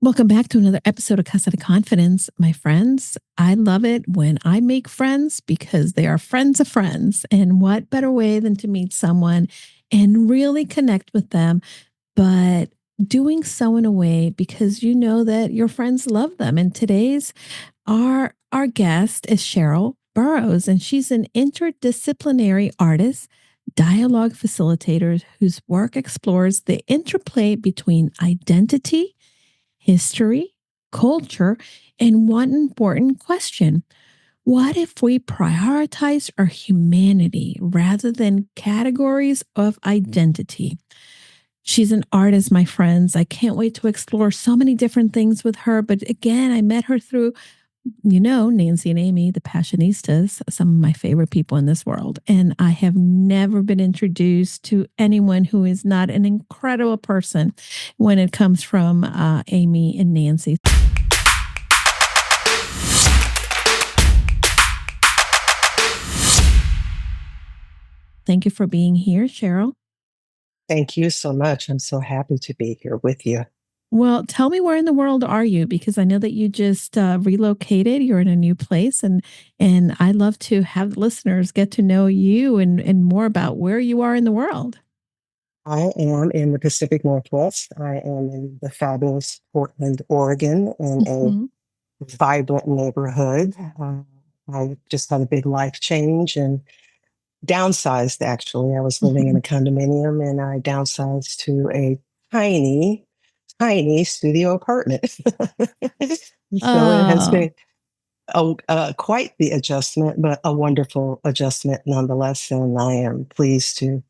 Welcome back to another episode of Casa de Confidence, my friends. I love it when I make friends because they are friends of friends. And what better way than to meet someone and really connect with them, but doing so in a way because you know that your friends love them. And today's our guest is Sharyll Burroughs, and she's an interdisciplinary artist, dialogue facilitator whose work explores the interplay between identity, history, culture, and one important question: what if we prioritize our humanity rather than categories of identity? She's an artist, my friends. I can't wait to explore so many different things with her. But again, I met her through, Nancy and Amy, the Passionistas, some of my favorite people in this world. And I have never been introduced to anyone who is not an incredible person when it comes from Amy and Nancy. Thank you for being here, Sharyll. Thank you so much. I'm so happy to be here with you. Well, tell me, where in the world are you? Because I know that you just relocated. You're in a new place, and I love to have listeners get to know you and more about where you are in the world. I am in the Pacific Northwest. I am in the fabulous Portland, Oregon, in a Mhm. vibrant neighborhood. I just had a big life change and downsized, actually. I was living in a condominium and I downsized to a tiny, tiny studio apartment. So it has Oh, been quite the adjustment, but a wonderful adjustment nonetheless. And I am pleased to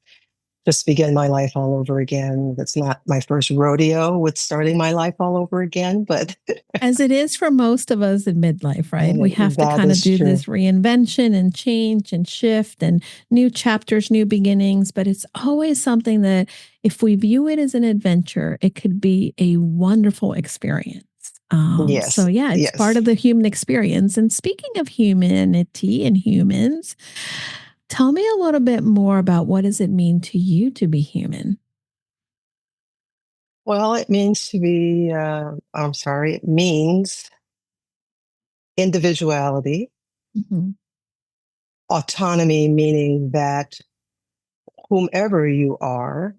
just begin my life all over again. It's not my first rodeo with starting my life all over again, but as it is for most of us in midlife, right? We have to that kind of is do true. this reinvention and change and shift and new chapters, new beginnings. But it's always something that if we view it as an adventure, it could be a wonderful experience. So, Yes, yeah, it's part yes. of the human experience. And speaking of humanity and humans, tell me a little bit more about what does it mean to you to be human? Well, it means to be, I'm sorry, it means individuality, Mhm. autonomy, meaning that whomever you are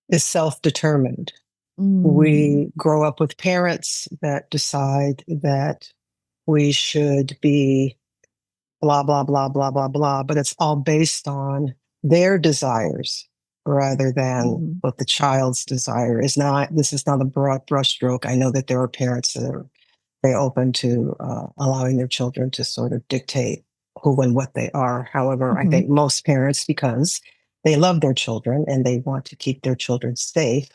is self determined. Mm. We grow up with parents that decide that we should be blah, blah, blah, blah, blah, blah, but it's all based on their desires rather than Mhm. what the child's desire is. Not, this is not a broad brushstroke. I know that there are parents that are very open to allowing their children to sort of dictate who and what they are. However, I Mhm. think most parents, because they love their children and they want to keep their children safe,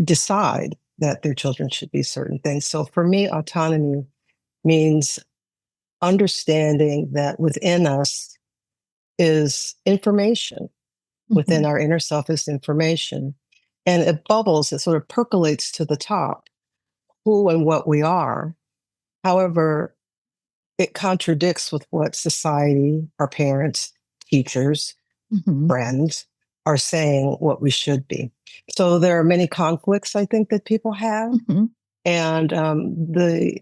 decide that their children should be certain things. So for me, autonomy means understanding that within us is information, within Mhm. our inner self is information, and it bubbles, it sort of percolates to the top, who and what we are. However, it contradicts with what society, our parents, teachers, Mhm. friends are saying what we should be. So there are many conflicts I think that people have, Mhm. and the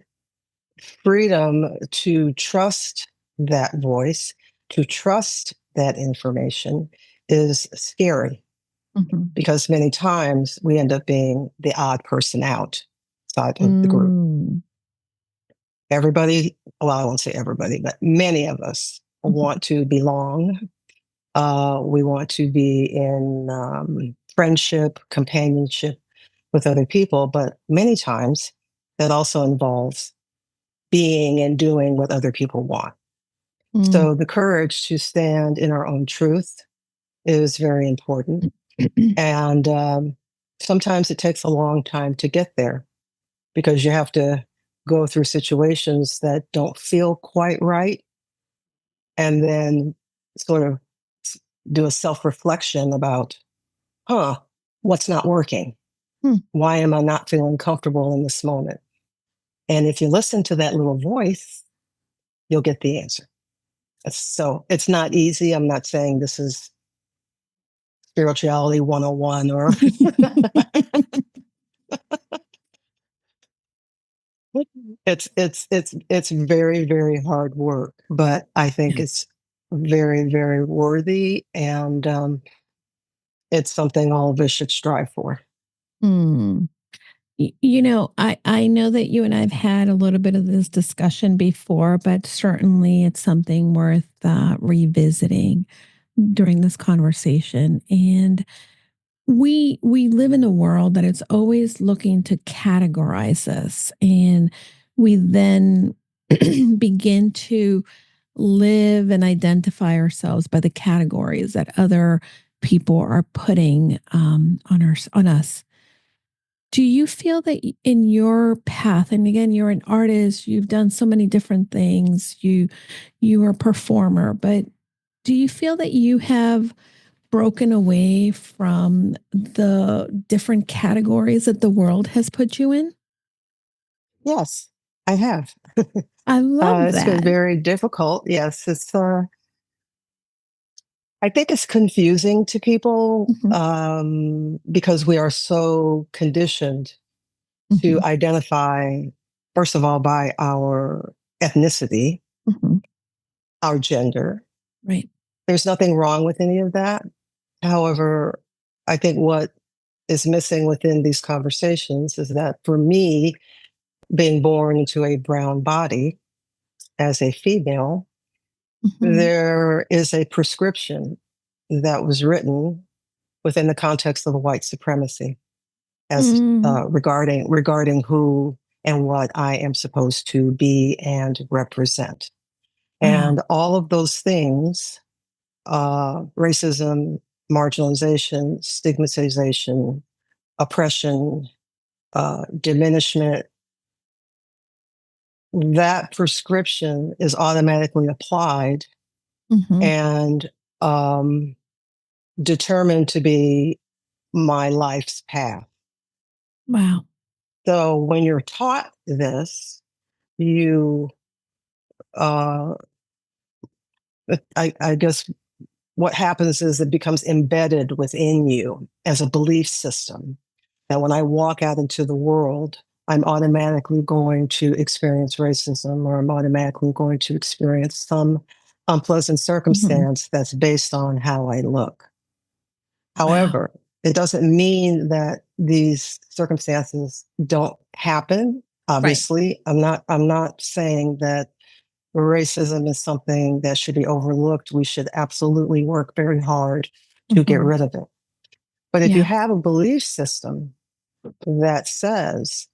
freedom to trust that voice, to trust that information is scary Mhm. because many times we end up being the odd person out side of the group. Mm. Everybody, well, I won't say everybody, but many of us Mhm. want to belong. We want to be in friendship, companionship with other people, but many times that also involves being and doing what other people want. Mm. So the courage to stand in our own truth is very important. And sometimes it takes a long time to get there because you have to go through situations that don't feel quite right. And then sort of do a self reflection about, huh, what's not working? Hmm. Why am I not feeling comfortable in this moment? And if you listen to that little voice, you'll get the answer. So it's not easy. I'm not saying this is spirituality 101 or it's very, very hard work, but I think Yeah. it's very, very worthy, and it's something all of us should strive for. Hmm. I know that you and I've had a little bit of this discussion before, but certainly it's something worth revisiting during this conversation. And we live in a world that it's always looking to categorize us, and we then begin to live and identify ourselves by the categories that other people are putting on us. Do you feel that in your path, and again, you're an artist, you've done so many different things, you are a performer, but do you feel that you have broken away from the different categories that the world has put you in? Yes, I have. I love It's been that. very difficult. Yes, it's. I think it's confusing to people Hmm. because we are so conditioned to Hmm. identify, first of all, by our ethnicity, Hmm. our gender. Right. There's nothing wrong with any of that. However, I think what is missing within these conversations is that for me, being born into a brown body as a female, Hmm. there is a prescription that was written within the context of white supremacy as Mm. regarding who and what I am supposed to be and represent. Wow. And all of those things, racism, marginalization, stigmatization, oppression, diminishment, that prescription is automatically applied Hmm. and um, determined to be my life's path. Wow. So when you're taught this, you, uh, I guess what happens is it becomes embedded within you as a belief system that when I walk out into the world, I'm automatically going to experience racism, or I'm automatically going to experience some unpleasant Hmm. circumstance that's based on how I look. Wow. However, it doesn't mean that these circumstances don't happen. Right. Obviously, I'm not saying that racism is something that should be overlooked. We should absolutely work very hard to get Hmm. rid of it. But if you Yeah. have a belief system that says,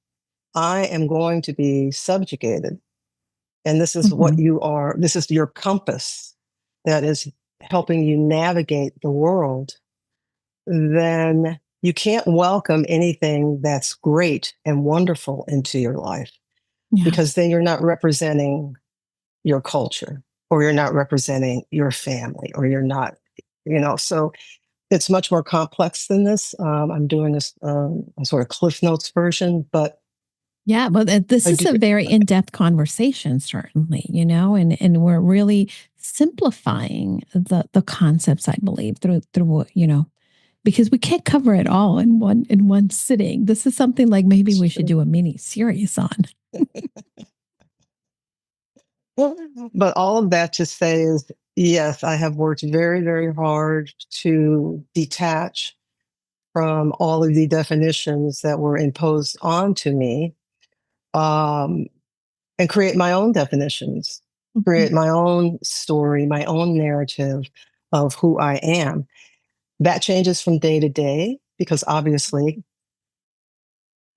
I am going to be subjugated, and this is what Hmm. you are, this is your compass that is helping you navigate the world, then you can't welcome anything that's great and wonderful into your life, Yeah. because then you're not representing your culture, or you're not representing your family, or you're not, so it's much more complex than this. I'm doing a sort of Cliff Notes version, but Yeah, but this I is do. a very in-depth conversation, certainly, and we're really simplifying the concepts, I believe, through what, because we can't cover it all in one sitting. This is something like maybe It's we should true. do a mini series on. But all of that to say is, yes, I have worked very, very hard to detach from all of the definitions that were imposed onto me, um, and create my own definitions, Mhm. create my own story, my own narrative of who I am. That changes from day to day because obviously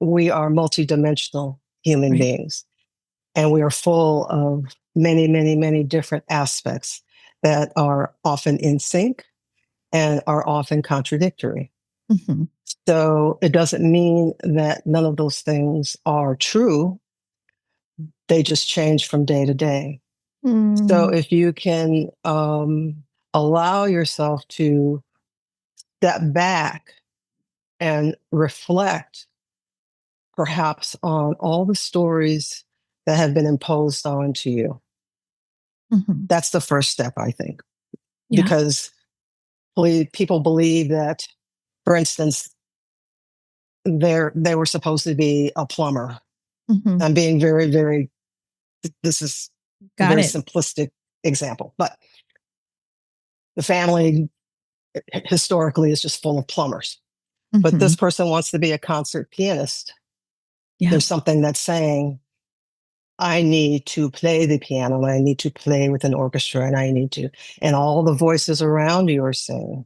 we are multidimensional human Right. beings, and we are full of many, many, many different aspects that are often in sync and are often contradictory. Hmm. So it doesn't mean that none of those things are true. They just change from day to day. So Mm. if you can allow yourself to step back and reflect perhaps on all the stories that have been imposed onto you, Hmm. that's the first step, I think, Yeah. because people believe that, for instance, they were supposed to be a plumber. Hmm. I'm being very, very this is a Got very it. simplistic example, but the family historically is just full of plumbers. But this person wants to be a concert pianist. Yeah. There's something that's saying, I need to play the piano, and I need to play with an orchestra, and I need to, and all the voices around you are saying,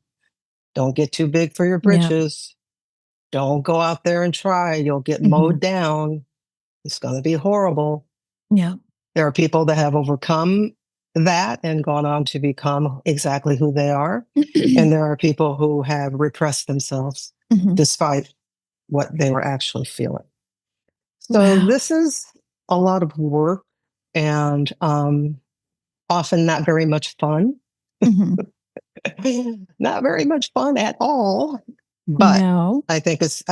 don't get too big for your Yeah. britches. Don't go out there and try. You'll get Mhm. mowed down. It's going to be horrible. Yeah. There are people that have overcome that and gone on to become exactly who they are. And there are people who have repressed themselves Mhm. despite what they were actually feeling. So Wow. this is a lot of work and often not very much fun. Mhm. Not very much fun at all. But No. I think it's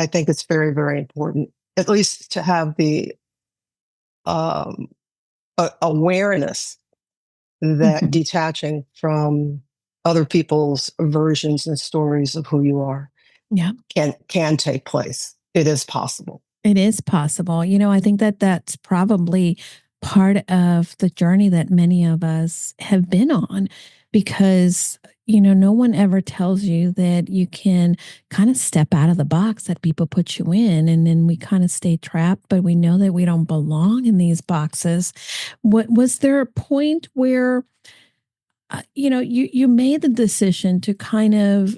very, very important, at least to have the um, awareness that Mhm. detaching from other people's versions and stories of who you are Yeah. can take place. It is possible. It is possible. I think that that's probably part of the journey that many of us have been on because, no one ever tells you that you can kind of step out of the box that people put you in. And then we kind of stay trapped, but we know that we don't belong in these boxes. What was there a point where you made the decision to kind of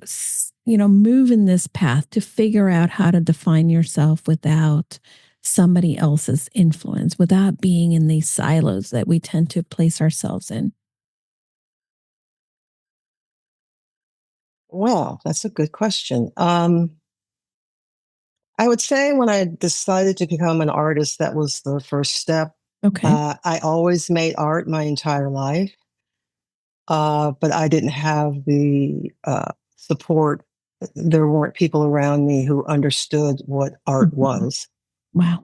move in this path to figure out how to define yourself without somebody else's influence, without being in these silos that we tend to place ourselves in? Well, that's a good question. I would say when I decided to become an artist, that was the first step. Okay. I always made art my entire life, but I didn't have the support. There weren't people around me who understood what art Mhm. was. Wow.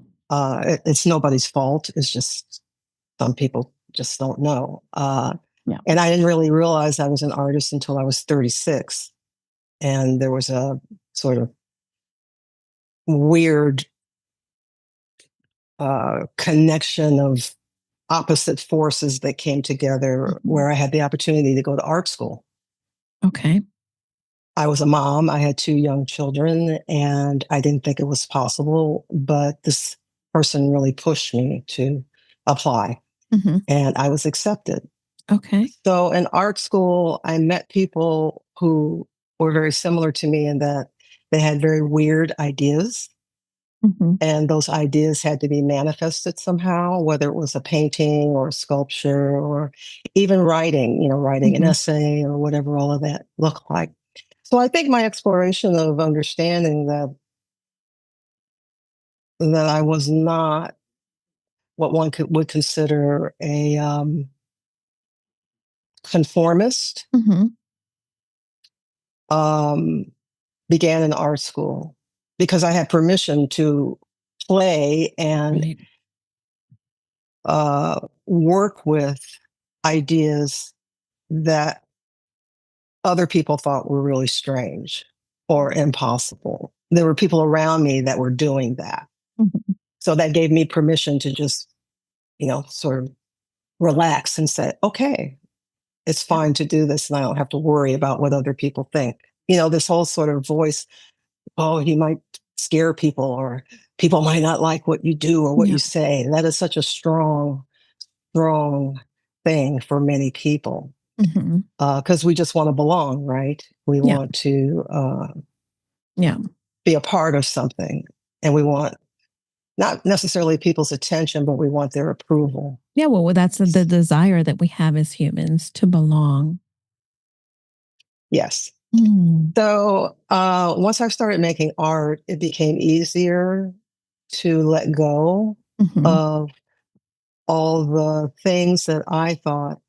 It's nobody's fault. It's just some people just don't know. Yeah. And I didn't really realize I was an artist until I was 36. And there was a sort of weird connection of opposite forces that came together Mhm. where I had the opportunity to go to art school. Okay. I was a mom. I had 2 young children, and I didn't think it was possible, but this person really pushed me to apply, Hmm. and I was accepted. Okay. So in art school, I met people who were very similar to me in that they had very weird ideas, Hmm. and those ideas had to be manifested somehow, whether it was a painting or a sculpture or even writing, writing an Hmm. essay or whatever all of that looked like. So I think my exploration of understanding that I was not what would consider a conformist Hmm. um, began in art school because I had permission to play and Right. work with ideas that other people thought were really strange or impossible. There were people around me that were doing that. Hmm. So that gave me permission to just, sort of relax and say, okay, it's Yeah. fine to do this and I don't have to worry about what other people think. This whole sort of voice, oh, you might scare people or people might not like what you do or what you Yeah. say. That is such a strong, strong thing for many people Hmm. because we just want to belong, right? We Yeah. want to Yeah. be a part of something and we want not necessarily people's attention, but we want their approval. Yeah. Well, that's the desire that we have as humans to belong. Yes. Mm. So once I started making art, it became easier to let go Mhm. of all the things that I thought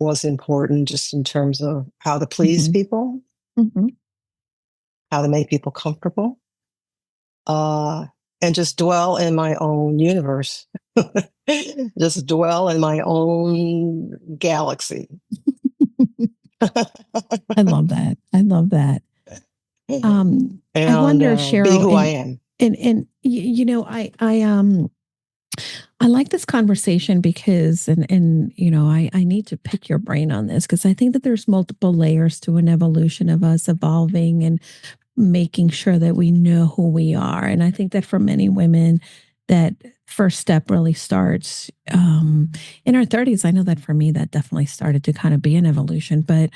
was important, just in terms of how to please Mhm. people, Mhm. how to make people comfortable, uh, and just dwell in my own universe, just dwell in my own galaxy. I love that. I love that. I And wonder, be Sharyl, who I am. and I I like this conversation because, and I need to pick your brain on this because I think that there's multiple layers to an evolution of us evolving and making sure that we know who we are. And I think that for many women, that first step really starts in our 30s. I know that for me, that definitely started to kind of be an evolution. But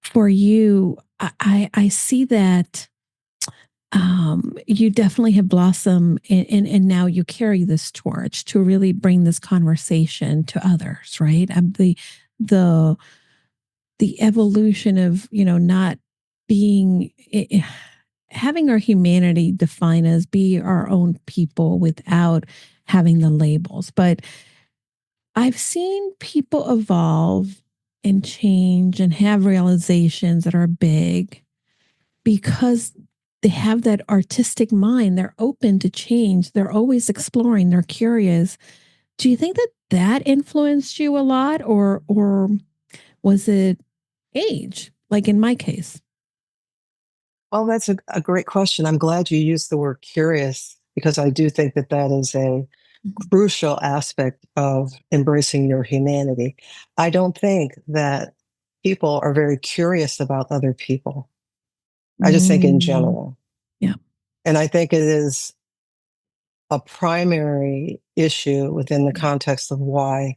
for you, I see that you definitely have blossomed, and now you carry this torch to really bring this conversation to others, right? The the evolution of not being having our humanity define us, be our own people without having the labels. But I've seen people evolve and change and have realizations that are big because they have that artistic mind. They're open to change. They're always exploring. They're curious. Do you think that that influenced you a lot, or was it age? Like in my case. Well, that's a great question. I'm glad you used the word curious because I do think that that is a Mhm. crucial aspect of embracing your humanity. I don't think that people are very curious about other people. I just think in Mm, general. yeah. And I think it is a primary issue within the Yeah. context of why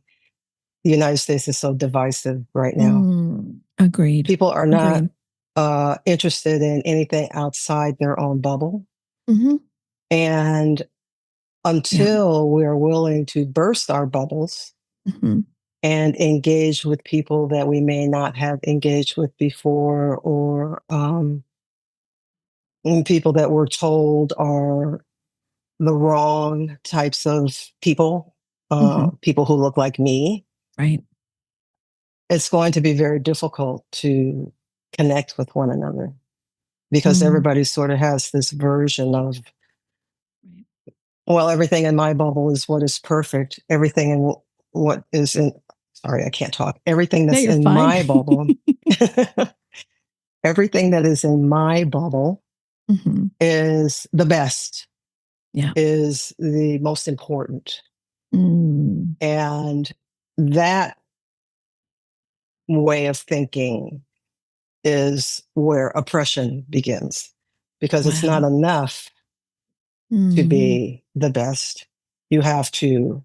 the United States is so divisive right now. Agreed. People are not Agreed. interested in anything outside their own bubble. Hmm. And Yeah. until we're willing to burst our bubbles Hmm. and engage with people that we may not have engaged with before, or people that we're told are the wrong types of people, Hmm. people who look like me, Right. it's going to be very difficult to connect with one another because Mm, everybody sort of has this version of, right. well, everything in my bubble is what is perfect. Everything in what is in, sorry, I can't talk. Everything No, that's you're in fine. my bubble, everything that is in my bubble Hmm. is the best, Yeah. is the most important. Mm, And that way of thinking is where oppression begins because it's not wow. enough to Mm, be the best. You have to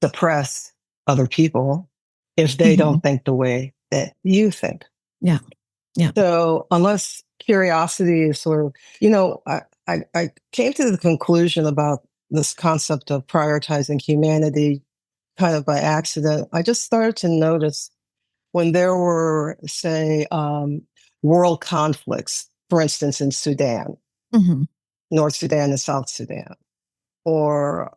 suppress other people if they hmm. don't think the way that you think. Yeah. Yeah. So, unless curiosity is sort of, I came to the conclusion about this concept of prioritizing humanity kind of by accident. I just started to notice when there were, say, world conflicts, for instance, in Sudan, Hmm. North Sudan and South Sudan, or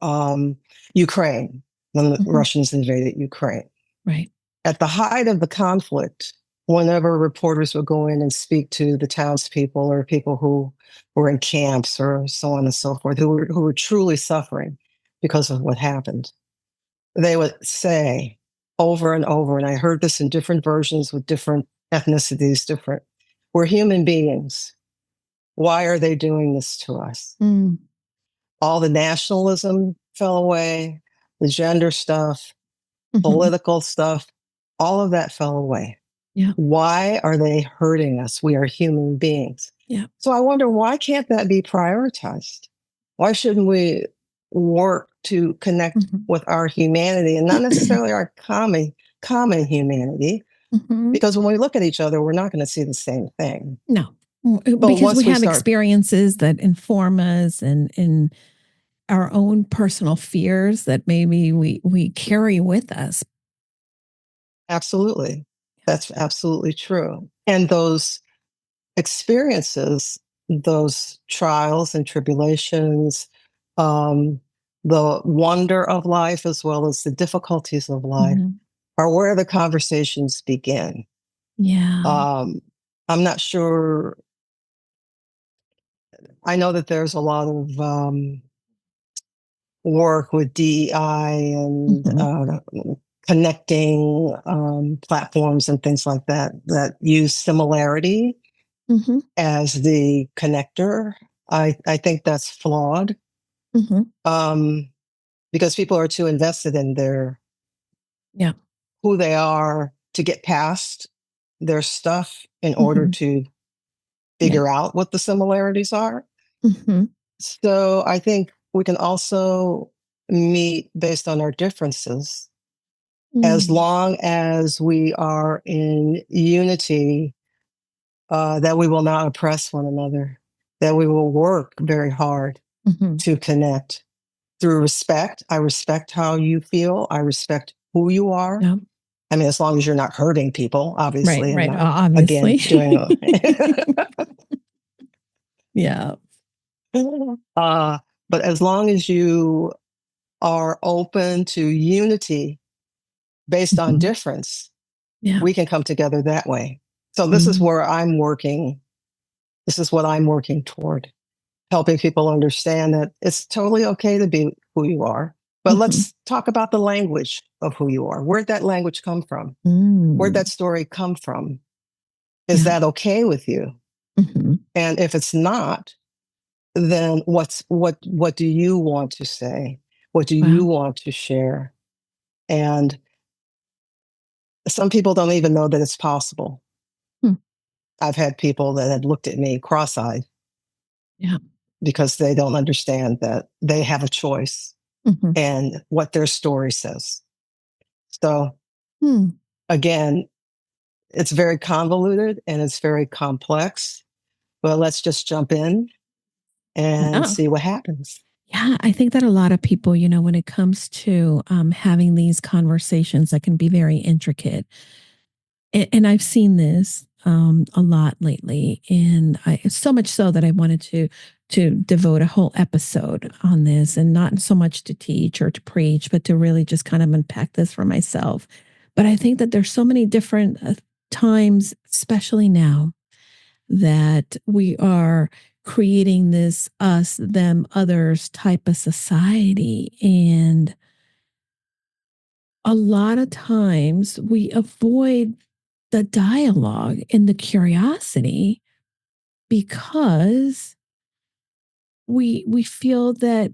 Ukraine, when the Hmm. Russians invaded Ukraine. Right. At the height of the conflict, whenever reporters would go in and speak to the townspeople or people who were in camps or so on and so forth, who were truly suffering because of what happened, they would say over and over, and I heard this in different versions with different ethnicities, different, we're human beings. Why are they doing this to us? Mm, All the nationalism fell away, the gender stuff, hmm. political stuff, all of that fell away. Yeah. Why are they hurting us? We are human beings. Yeah. So I wonder, why can't that be prioritized? Why shouldn't we work to connect Hmm. with our humanity and not necessarily our common humanity? Hmm. Because when we look at each other, we're not going to see the same thing. No, But because we once we have start, experiences that inform us, and our own personal fears that maybe we carry with us. absolutely, that's absolutely true. And those experiences, those trials and tribulations, um, the wonder of life as well as the difficulties of life Mhm. are where the conversations begin. Yeah. Um, I'm not sure. I know that there's a lot of work with DEI and Mhm. connecting platforms and things like that that use similarity Mhm. as the connector. I think that's flawed. Mhm. Um, because people are too invested in their Yeah. who they are to get past their stuff in order to Yeah. figure out what the similarities are. Mm-hmm. So I think we can also meet based on our differences as Mm. long as we are in unity, that we will not oppress one another, that we will work very hard Mm-hmm. to connect through respect. I respect how you feel. I respect who you are. Yeah. I mean, as long as you're not hurting people, Right. obviously, and Right. not, again, Obviously. doing Yeah. uh, but as long as you are open to unity based on Mm-hmm. difference, Yeah. we can come together that way. So this is Mm. where I'm working. This is what I'm working toward, helping people understand that it's totally okay to be who you are. But Mm-hmm. let's talk about the language of who you are. Where'd that language come from? Where'd Mm. that story come from? Is Yeah. that okay with you? Mm-hmm. And if it's not, then what do you want to say? What do you Wow. want to share? And some people don't even know that it's possible. Hmm. I've had people that had looked at me cross-eyed Yeah. because they don't understand that they have a choice Mm-hmm. and what their story says. So Hmm. again, it's very convoluted and it's very complex, but let's just jump in and Yeah. see what happens. Yeah, I think that a lot of people, when it comes to having these conversations that can be very intricate, and I've seen this a lot lately, and so much so that I wanted to devote a whole episode on this, and not so much to teach or to preach, but to really just kind of unpack this for myself. But I think that there's so many different times, especially now, that we are creating this us, them, others type of society. And a lot of times we avoid the dialogue and the curiosity because we feel that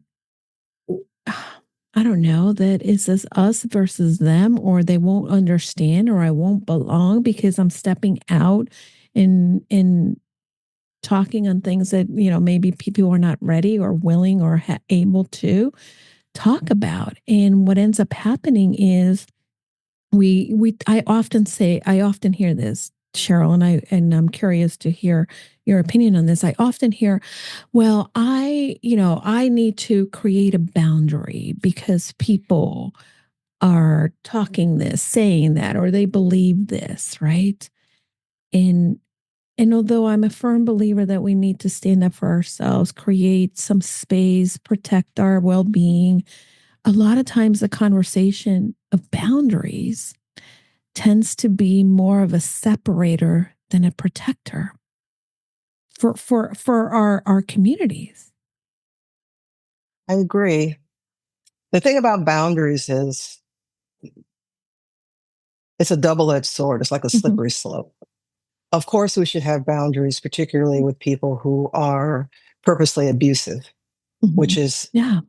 I don't know, that is this us versus them, or they won't understand, or I won't belong because I'm stepping out in talking on things that maybe people are not ready or willing or able to talk about. And what ends up happening is I often hear this, Sharyll, and I'm curious to hear your opinion on this. I often hear, well, I need to create a boundary because people are talking this, saying that, or they believe this, right? And and although I'm a firm believer that we need to stand up for ourselves, create some space, protect our well being, a lot of times the conversation of boundaries tends to be more of a separator than a protector for our communities. I agree. The thing about boundaries is it's a double-edged sword. It's like a Mm-hmm. slippery slope. Of course, we should have boundaries, particularly with people who are purposely abusive, Mm-hmm. which is Yeah.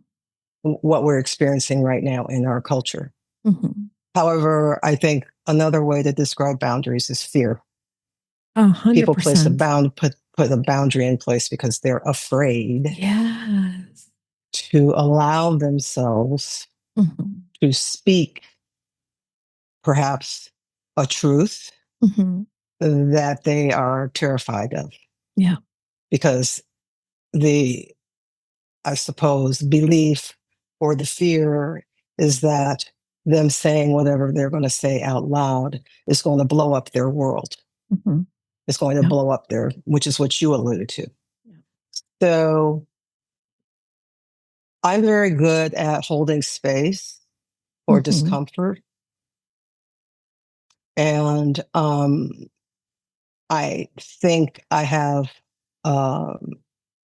what we're experiencing right now in our culture. Mm-hmm. However, I think another way to describe boundaries is fear. A People hundred place a percent. bound put a boundary in place because they're afraid Yes. to allow themselves Mm-hmm. to speak perhaps a truth Mm-hmm. that they are terrified of Yeah. because the, I suppose, belief or the fear is that them saying whatever they're going to say out loud is going to blow up their world. Mm-hmm. It's going to Yeah. blow up their, which is what you alluded to. Yeah. So I'm very good at holding space for Mm-hmm. discomfort. And I think I have, um,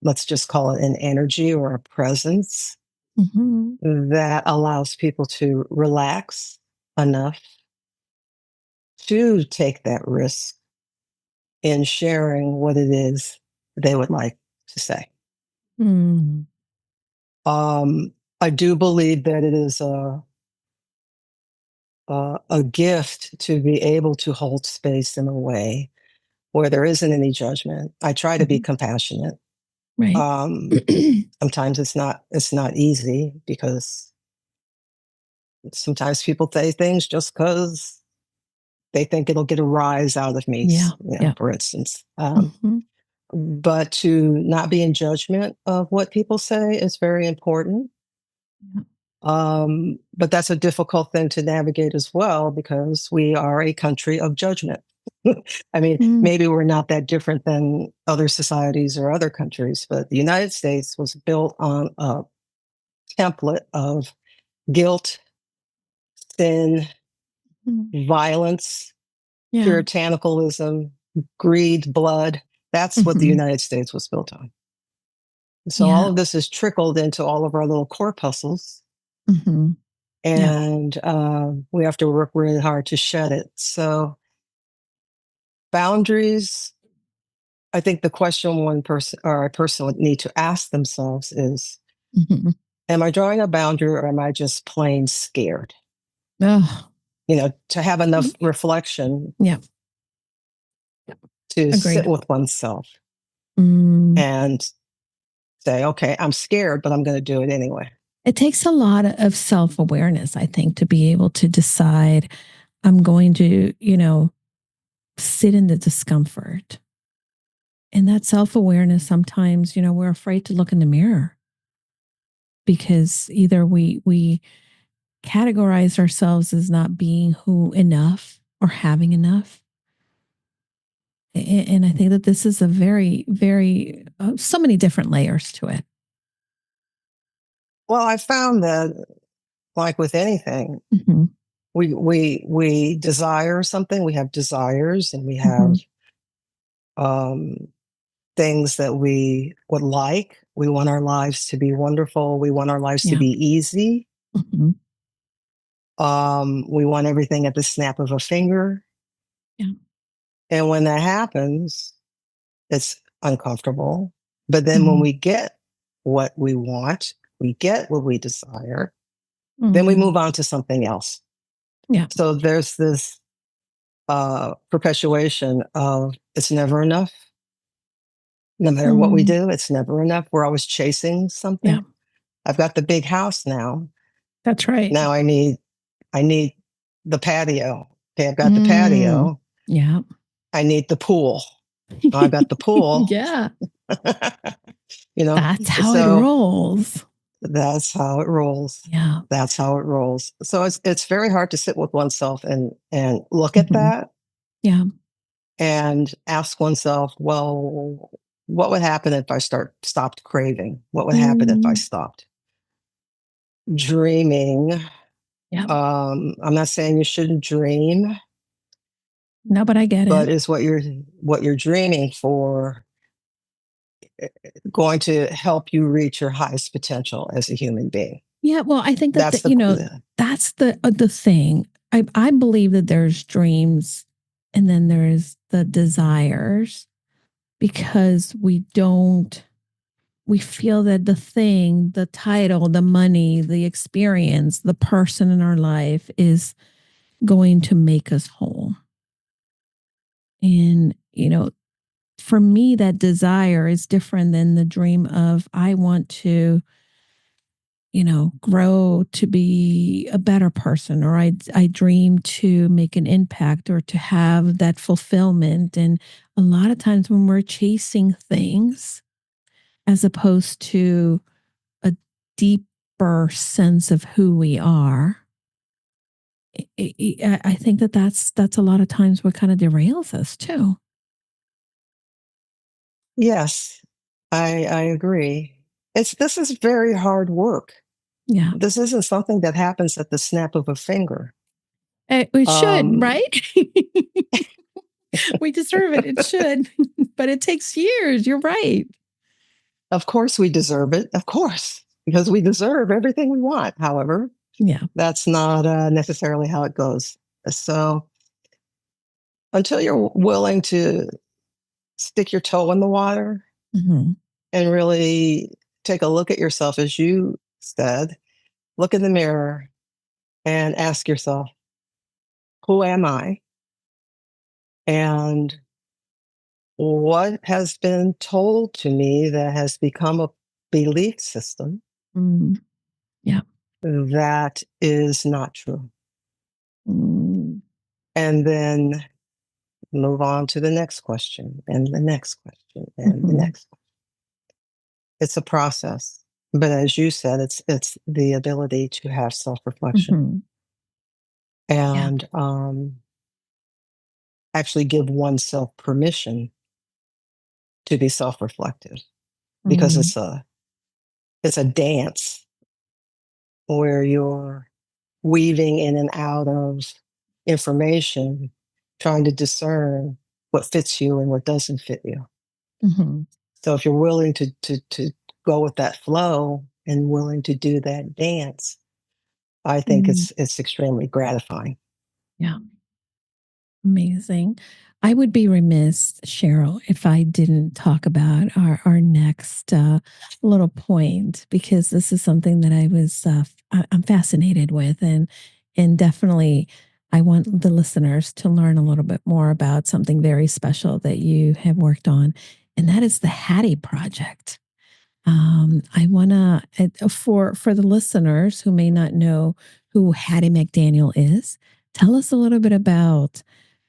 let's just call it an energy or a presence Mm-hmm. that allows people to relax enough to take that risk in sharing what it is they would like to say. Mm. Um, I do believe that it is a gift to be able to hold space in a way where there isn't any judgment. I try to be Mhm. compassionate. Right. Sometimes it's not easy because sometimes people say things just because they think it'll get a rise out of me, Yeah. Yeah. for instance. Mhm. But to not be in judgment of what people say is very important. Yeah. But that's a difficult thing to navigate as well because we are a country of judgment. I mean, Mm. maybe we're not that different than other societies or other countries, but the United States was built on a template of guilt, sin, Mm. violence, Yeah. puritanicalism, greed, blood. That's what the Mhm. United States was built on. So all Yeah. of this is trickled into all of our little corpuscles, Mhm. Yeah. and we have to work really hard to shed it. So boundaries. I think the question one person or a person would need to ask themselves is, Mhm. am I drawing a boundary or am I just plain scared? Ugh. To have enough reflection Yeah. to sit Agreed. with oneself Mm. and say, okay, I'm scared, but I'm going to do it anyway. It takes a lot of self awareness, I think, to be able to decide I'm going to, sit in the discomfort. And that self awareness, sometimes, we're afraid to look in the mirror because either we categorize ourselves as not being who enough or having enough. And I think that this is a very, very, so many different layers to it. Well, I found that, like with anything, Hmm. we desire something. We have desires, and we have Hmm. um, things that we would like. We want our lives to be wonderful. We want our lives to Yeah. be easy. Hmm. We want everything at the snap of a finger. Yeah. And when that happens, it's uncomfortable. But then when Hmm. we get what we want, we get what we desire, then we Hmm. move on to something else. Yeah. So there's this perpetuation of it's never enough. No matter what we Mm. do, it's never enough. We're always chasing Yeah. something. I've got the big house now. That's right. Now I need the patio. Okay, I've got the Mm. patio. Yeah. I need the pool. Now I've got the pool. Yeah. you know, That's how it so rolls. that's how it rolls. Yeah. That's how it rolls. So it's very hard to sit with oneself and look at Hmm. that Yeah. and ask oneself, well, what would happen if I stopped craving? What would happen if I Mm. stopped dreaming? Yeah. I'm not saying you shouldn't dream, No, but I get but it. is what you're dreaming for going to help you reach your highest potential as a human being? Yeah. Well, I think that That's the that's the thing. I believe that there's dreams, and then there's the desires, because we feel that the thing, the title, the money, the experience, the person in our life is going to make us whole. And, for me, that desire is different than the dream of, I want to, grow to be a better person, or I dream to make an impact or to have that fulfillment. And a lot of times when we're chasing things as opposed to a deeper sense of who we are, I think that that's a lot of times what kind of derails us too. Yes, I agree. This is very hard work. Yeah. This isn't something that happens at the snap of a finger. It should, Um, right? We deserve it. It should, but it takes years. You're right. of course, we deserve it. Of course, because we deserve everything we want. However, Yeah. that's not necessarily how it goes. So until you're willing to stick your toe in the water Hmm. and really take a look at yourself, as you said, look in the mirror and ask yourself, who am I? And what has been told to me that has become a belief system Mm. Yeah. that is not true? Mm. And then move on to the next question and the next question and the Mhm. next one. It's a process. But as you said, it's the ability to have self-reflection Mhm. Yeah. and actually give oneself permission to be self-reflective because Mm. it's a dance where you're weaving in and out of information, trying to discern what fits you and what doesn't fit you. Mhm. So if you're willing to go with that flow and willing to do that dance, I think Mm. it's extremely gratifying. Yeah. Amazing. I would be remiss, Sharyll, if I didn't talk about our next little point, because this is something that I'm fascinated with, and definitely I want the listeners to learn a little bit more about something very special that you have worked on, and that is the Hattie-Project. I want to, for the listeners who may not know who Hattie McDaniel is, tell us a little bit about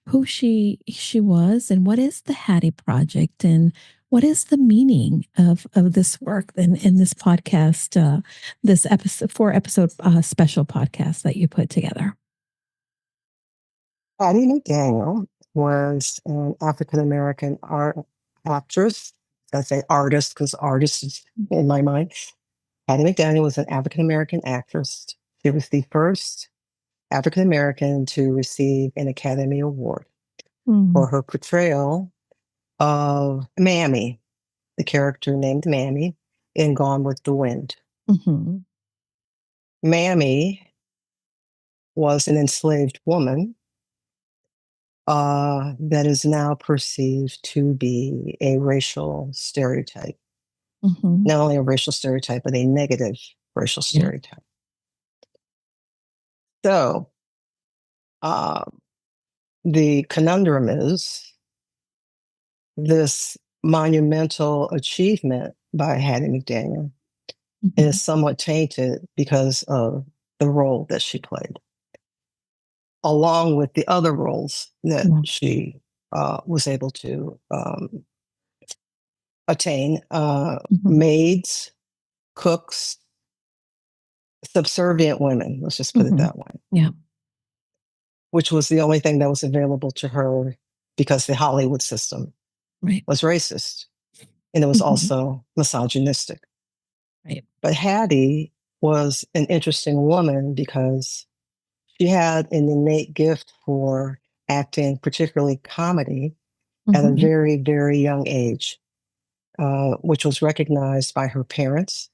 who she was and what is the Hattie-Project and what is the meaning of this work in this podcast, this episode 4 episode special podcast that you put together. Hattie McDaniel was an African American art actress. I say artist because artist is in my mind. Hattie McDaniel was an African American actress. She was the first African American to receive an Academy Award Mm. for her portrayal of Mammy, the character named Mammy in Gone with the Wind. Mm-hmm. Mammy was an enslaved woman that is now perceived to be a racial stereotype. Mm-hmm. Not only a racial stereotype, but a negative racial Yeah. stereotype. So uh, the conundrum is this monumental achievement by Hattie McDaniel Mm-hmm. is somewhat tainted because of the role that she played, along with the other roles that Yeah. she was able to attain Mm-hmm. maids, cooks, subservient women, let's just put it Mm-hmm. that way, Yeah. which was the only thing that was available to her because the Hollywood system Right. was racist and it was Mm-hmm. also misogynistic. Right. But Hattie was an interesting woman because she had an innate gift for acting, particularly comedy, at a Mm-hmm. very, very young age, which was recognized by her parents,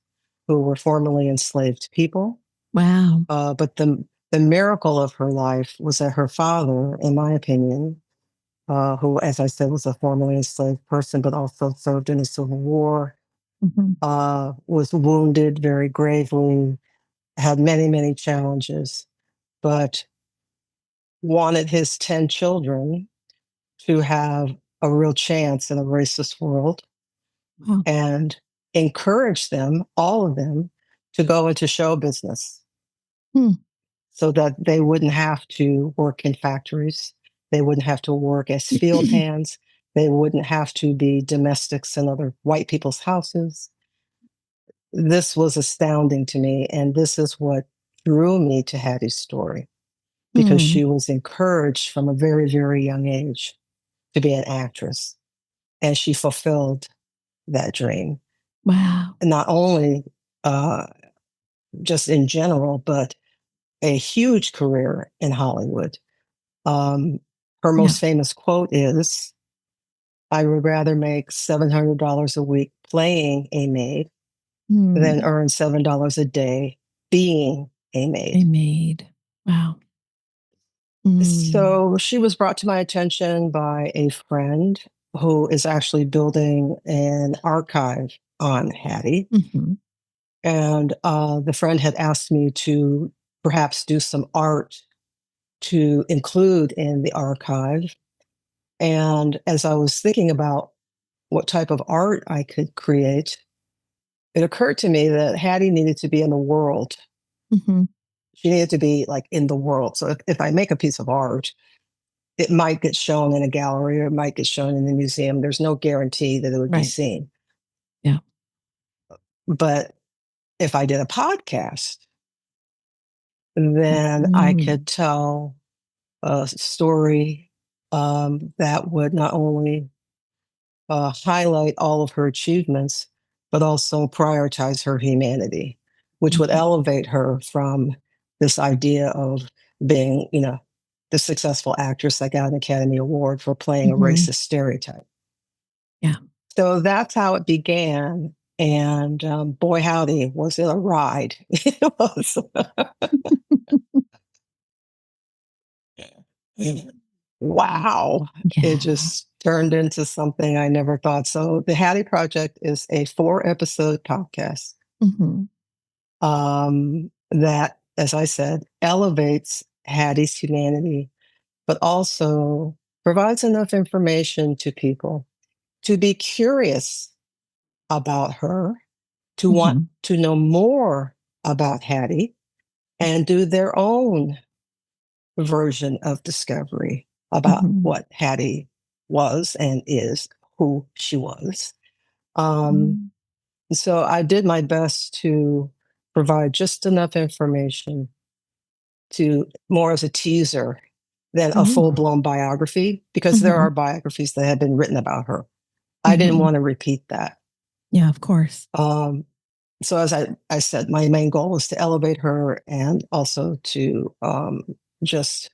who were formerly enslaved people. Wow. But the miracle of her life was that her father, in my opinion, who, as I said, was a formerly enslaved person, but also served in the Civil War, Mm-hmm. was wounded very gravely, had many, many challenges, but wanted his 10 children to have a real chance in a racist world Wow. and encouraged them, all of them, to go into show business Hmm. so that they wouldn't have to work in factories. They wouldn't have to work as field hands. They wouldn't have to be domestics in other white people's houses. This was astounding to me. And this is what drew me to Hattie's story because Hmm. she was encouraged from a very, very young age to be an actress. And she fulfilled that dream. Wow. And not only uh, just in general, but a huge career in Hollywood. Um, Her Yeah. most famous quote is, I would rather make $700 a week playing a maid than Hmm. earn $7 a day being a They maid. made. Wow. Mm. So she was brought to my attention by a friend who is actually building an archive on Hattie. Mm-hmm. And the friend had asked me to perhaps do some art to include in the archive. And as I was thinking about what type of art I could create, it occurred to me that Hattie needed to be in the world. Mm-hmm. She needed to be like in the world. So if I make a piece of art, it might get shown in a gallery or it might get shown in a museum. There's no guarantee that it would be Right. seen. Yeah. But if I did a podcast, then I Mm-hmm. could tell a story that would not only highlight all of her achievements, but also prioritize her humanity, which would elevate her from this idea of being, the successful actress that got an Academy Award for playing a Mm-hmm. racist stereotype. Yeah. So that's how it began. And boy, howdy, was it a ride. It was. Wow. It Yeah. just turned into something I never thought. So the Hattie-Project is a 4-episode podcast Mm-hmm. that, as I said, elevates Hattie's humanity, but also provides enough information to people to be curious about her, to want Mm-hmm. to know more about Hattie, and do their own version of discovery about Mm-hmm. what Hattie was and is, who she was. Um, so I did my best to provide just enough information to more as a teaser than a full Oh. blown biography, because there Mm-hmm. are biographies that have been written about her. I didn't Mm-hmm. want to repeat that. Yeah, of course. So as I said, my main goal was to elevate her and also to just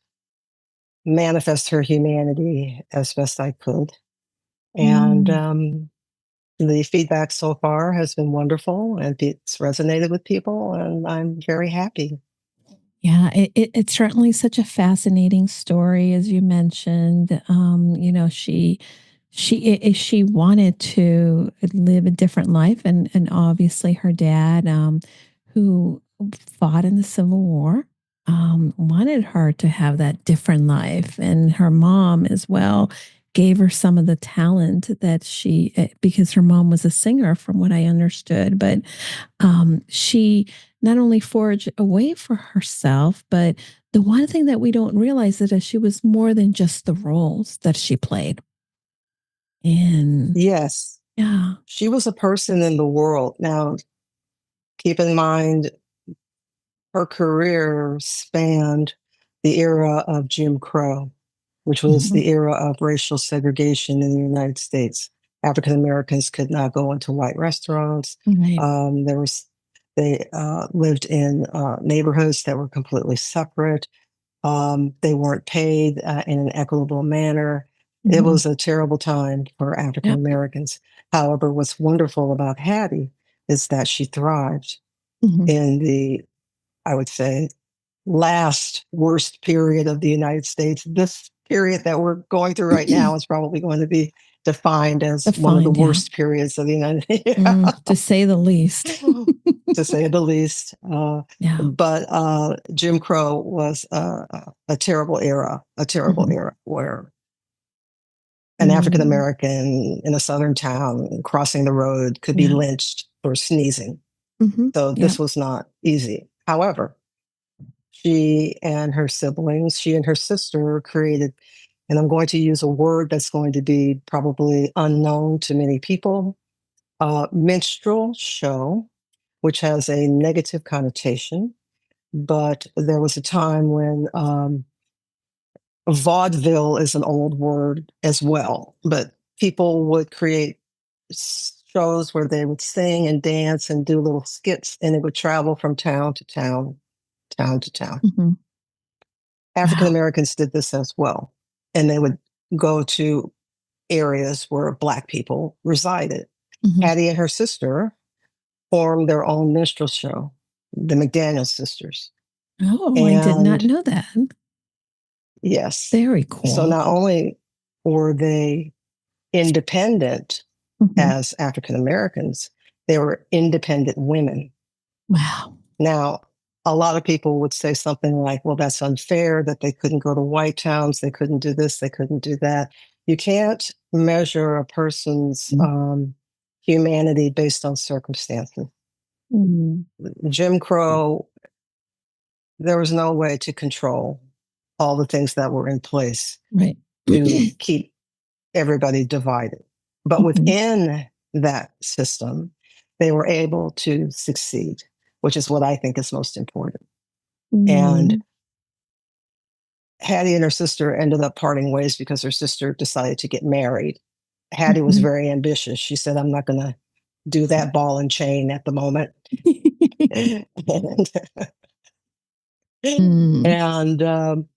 manifest her humanity as best I could. And Mm. the feedback so far has been wonderful and it's resonated with people, and I'm very happy. Yeah, it's certainly such a fascinating story, as you mentioned. She wanted to live a different life, and obviously her dad, who fought in the Civil War, wanted her to have that different life, and her mom as well gave her some of the talent that because her mom was a singer, from what I understood, but she not only forged a way for herself, but the one thing that we don't realize is that she was more than just the roles that she played. And Yes, yeah. she was a person in the world. Now, keep in mind, her career spanned the era of Jim Crow, which was Mhm. the era of racial segregation in the United States. African Americans could not go into white restaurants. Right. There was they lived in neighborhoods that were completely separate. They weren't paid in an equitable manner. It Mhm. was a terrible time for African Yep. Americans. However, what's wonderful about Hattie is that she thrived Mhm. in the, I would say, last worst period of the United States. This period that we're going through right now is probably going to be defined as one of the Defined, yeah. worst periods of the United States, To say the least. to say the least. Yeah. But Jim Crow was a terrible Mhm. era where an African Mm. American in a southern town crossing the road could be Yeah. lynched for sneezing. Mhm. So Yep. this was not easy. However, she and her sister created, and I'm going to use a word that's going to be probably unknown to many people, minstrel show, which has a negative connotation. But there was a time when vaudeville is an old word as well, but people would create shows where they would sing and dance and do little skits, and it would travel from town to town, town to town. Mhm. African Wow. Americans did this as well. And they would go to areas where Black people resided. Mhm. Hattie and her sister formed their own minstrel show, the McDaniel sisters. Oh, I did not And know that. yes, Very so cool. not only were they independent Mhm. as African Americans, they were independent women. Wow. Now, a lot of people would say something like, well, that's unfair that they couldn't go to white towns, they couldn't do this, they couldn't do that. You can't measure a person's humanity based on circumstances. Mm. Jim Crow, there was no way to control all the things that were in place Right. to keep everybody divided. But within that system, they were able to succeed, which is what I think is most important. And Hattie and her sister ended up parting ways because her sister decided to get married. Hattie was very ambitious. She said, I'm not going to do that ball and chain at the moment. and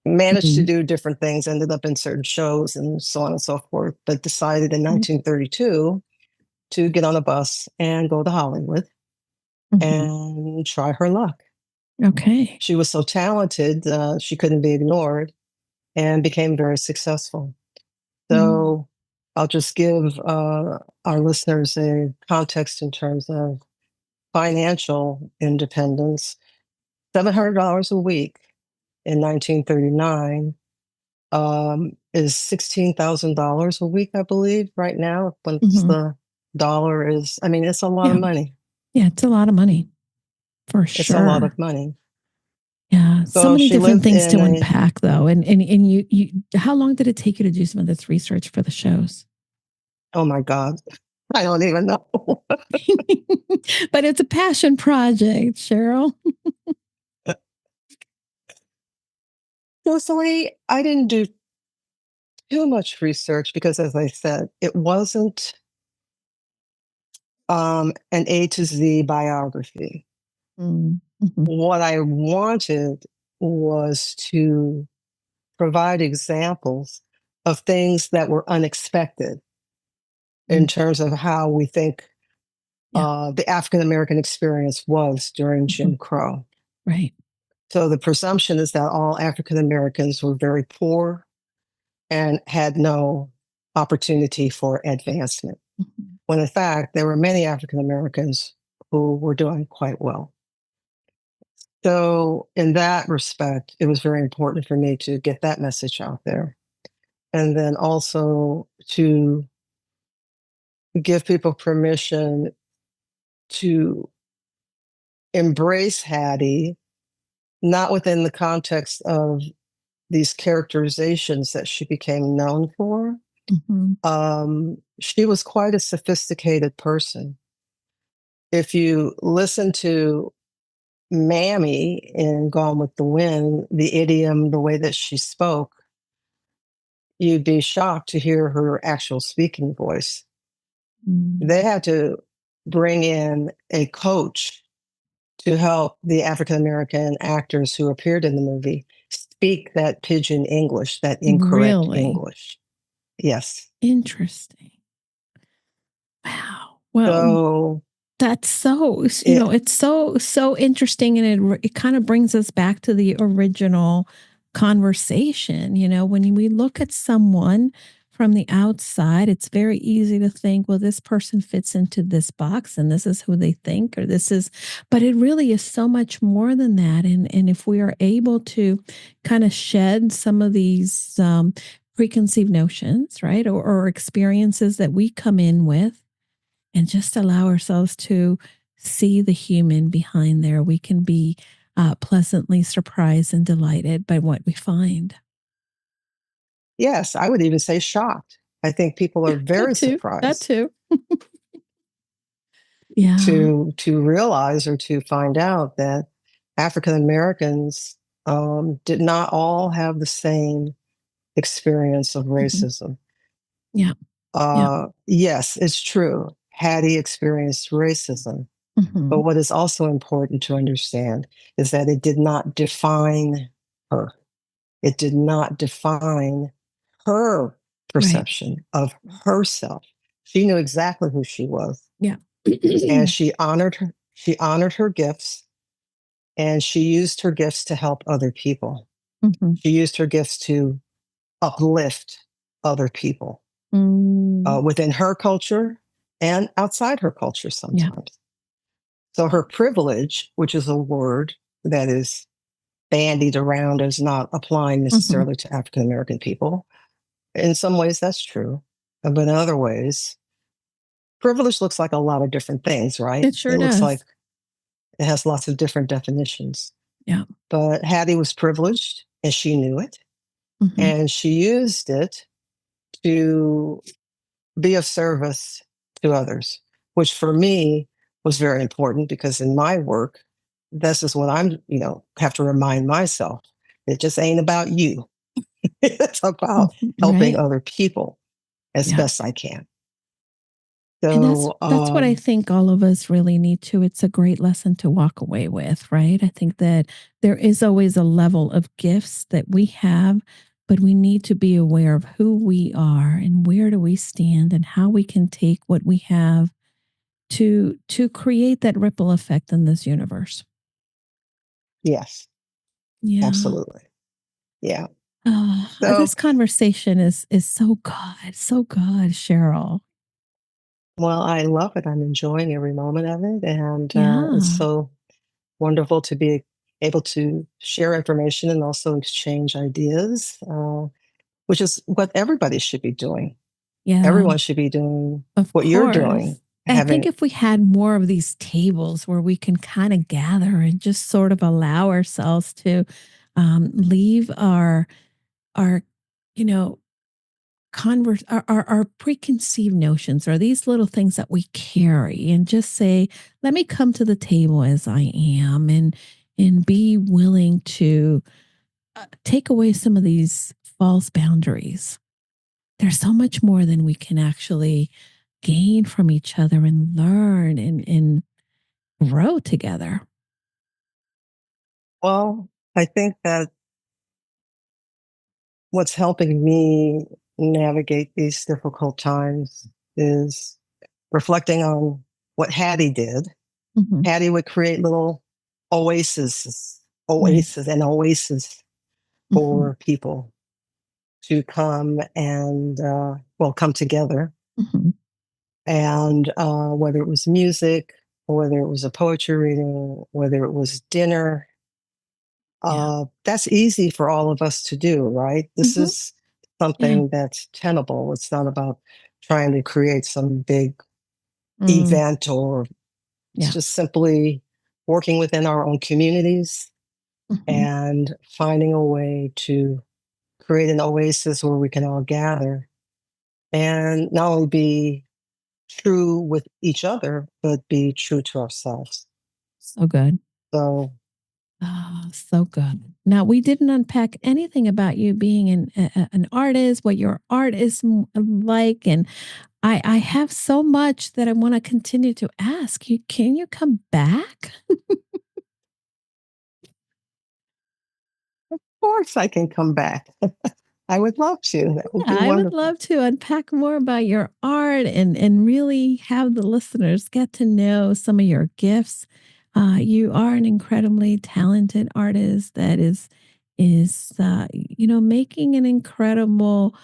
managed to do different things, ended up in certain shows and so on and so forth, but decided in 1932 to get on a bus and go to Hollywood and try her luck. Okay. She was so talented, she couldn't be ignored and became very successful. So I'll just give our listeners a context in terms of financial independence. $700 a week in 1939 is $16,000 a week, I believe, right now. Once the dollar is, I mean, it's a lot of money. Yeah, it's a lot of money, for sure. It's a lot of money. Yeah, so many different things to unpack, though. And you, how long did it take you to do some of this research for the shows? Oh my God, I don't even know. But it's a passion project, Sharyll. Personally, I didn't do too much research because, as I said, it wasn't an A to Z biography. What I wanted was to provide examples of things that were unexpected in terms of how we think the African American experience was during Jim Crow. Right. So the presumption is that all African Americans were very poor and had no opportunity for advancement, when in fact, there were many African Americans who were doing quite well. So in that respect, it was very important for me to get that message out there. And then also to give people permission to embrace Hattie, not within the context of these characterizations that she became known for. She was quite a sophisticated person. If you listen to Mammy in Gone with the Wind, the idiom, the way that she spoke, you'd be shocked to hear her actual speaking voice. They had to bring in a coach to help the African American actors who appeared in the movie speak that pidgin English, that incorrect English. Yes. Interesting. Wow. Well, so that's so, it's so interesting. And it kind of brings us back to the original conversation. When we look at someone from the outside, it's very easy to think, well, this person fits into this box and this is who they think, or but it really is so much more than that. And if we are able to kind of shed some of these preconceived notions, right, or experiences that we come in with, and just allow ourselves to see the human behind there, we can be pleasantly surprised and delighted by what we find. Yes, I would even say shocked. I think people are very surprised. That too. To realize or to find out that African Americans did not all have the same experience of racism. Yes, it's true. Hattie experienced racism. But what is also important to understand is that it did not define her. It did not define her perception of herself. She knew exactly who she was. And she honored her gifts, and she used her gifts to help other people. She used her gifts to uplift other people within her culture and outside her culture Yeah. sometimes. So her privilege, which is a word that is bandied around as not applying Hmm. necessarily to African American people, in some ways that's true. But in other ways, privilege looks like a lot of different things, right? It sure It looks like does. it has lots of different definitions. Yeah. But Hattie was privileged and she knew it. Hmm. And she used it to be of service to others, which for me was very important because in my work, this is what I'm, have to remind myself. It just ain't about you. It's about helping Right. other people as Yeah. best I can. And that's So, that's what I think all of us really need to. It's a great lesson to walk away with, right? I think that there is always a level of gifts that we have, but we need to be aware of who we are and where do we stand and how we can take what we have to create that ripple effect in this universe. yes, Yeah. absolutely. Yeah. Oh, So, this conversation is so good, so good, Sharyll. well, I love it. I'm enjoying every moment of it. And it's Yeah. so wonderful to be able to share information and also exchange ideas, which is what everybody should be doing. Yeah. Everyone should be doing Of what you're course. doing, I think having, if we had more of these tables where we can kind of gather and just sort of allow ourselves to leave our you know our preconceived notions or these little things that we carry and just say, let me come to the table as I am and be willing to take away some of these false boundaries. There's so much more than we can actually gain from each other and learn and grow together. well, I think that what's helping me navigate these difficult times is reflecting on what Hattie did. Hmm. Hattie would create little oases, Right. oasis Hmm. for people to come and, come together. Hmm. And whether it was music, whether it was a poetry reading, whether it was dinner, Yeah. that's easy for all of us to do, right? This Hmm. is Yeah. something that's tenable. It's not about trying to create some big Mm. event, or it's Yeah. just simply working within our own communities Hmm. and finding a way to create an oasis where we can all gather and not only be true with each other, but be true to ourselves. So good. So, Oh, so good. Now, we didn't unpack anything about you being an artist, what your art is like. And I have so much that I want to continue to ask you. Can you come back? of course, I can come back. I would love to. That would Yeah, be I would wonderful. love to unpack more about your art and really have the listeners get to know some of your gifts. You are an incredibly talented artist that is making an incredible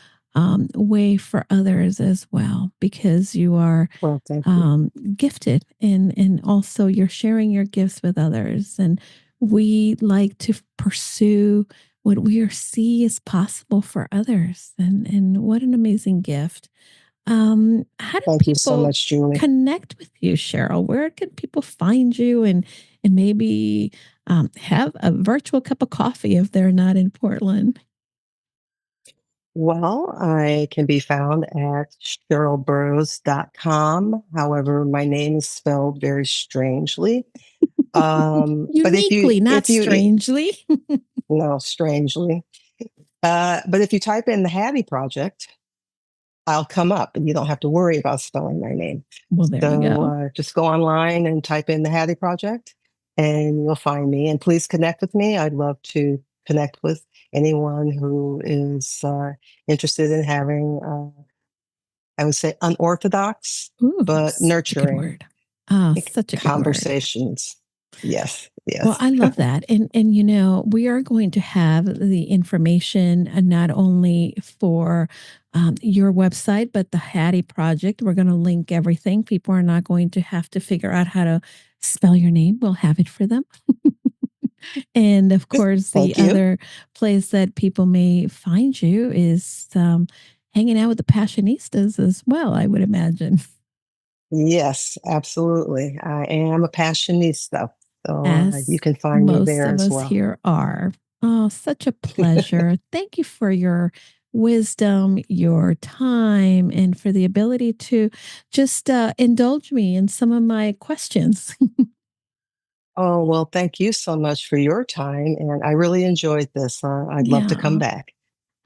way for others as well because you are Well, thank you. gifted and also you're sharing your gifts with others and we like to pursue what we see is possible for others and what an amazing gift. How do Thank you so people much, Julie. connect with you, Sharyll? Where can people find you and maybe have a virtual cup of coffee if they're not in Portland? Well, I can be found at SharylBurroughs.com. However, my name is spelled very strangely. But Uniquely, not if you, strangely. no, strangely. But if you type in the Hattie Project, I'll come up and you don't have to worry about spelling my name. Well, there you So go. just go online and type in the Hattie Project and you'll find me. And please connect with me. I'd love to connect with anyone who is interested in having, I would say, unorthodox Ooh, but such a good nurturing word. Ah, such a good word. conversations. Yes, Well, yes. I love that. And we are going to have the information not only for your website, but the Hattie-Project. We're going to link everything. People are not going to have to figure out how to spell your name. We'll have it for them. And of course, the Thank you. other place that people may find you is hanging out with the Passionistas as well, I would imagine. Yes, absolutely. I am a passionista, so you As can find me most there of as us well. here are. Oh, such a pleasure. Thank you for your wisdom, your time, and for the ability to just indulge me in some of my questions. Oh, well, thank you so much for your time, and I really enjoyed this. I'd love to come Yeah. back.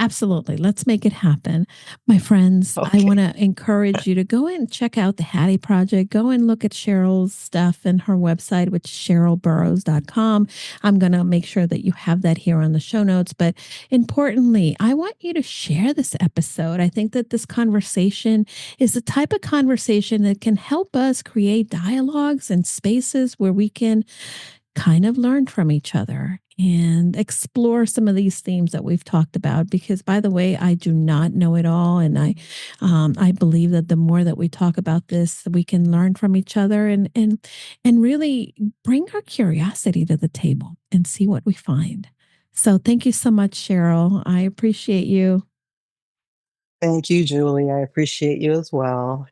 Absolutely. Let's make it happen. My friends, I want Okay. to encourage you to go and check out the Hattie-Project. Go and look at Sharyll's stuff and her website, which is SharylLburroughs.com. I'm going to make sure that you have that here on the show notes. But importantly, I want you to share this episode. I think that this conversation is the type of conversation that can help us create dialogues and spaces where we can kind of learn from each other and explore some of these themes that we've talked about, because by the way, I do not know it all, and I believe that the more that we talk about this, we can learn from each other and really bring our curiosity to the table and see what we find. So thank you so much, Sharyll. I appreciate you. Thank you, Julie. I appreciate you as well.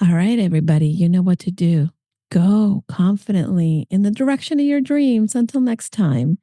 All right, everybody, you know what to do. Go confidently in the direction of your dreams. Until next time.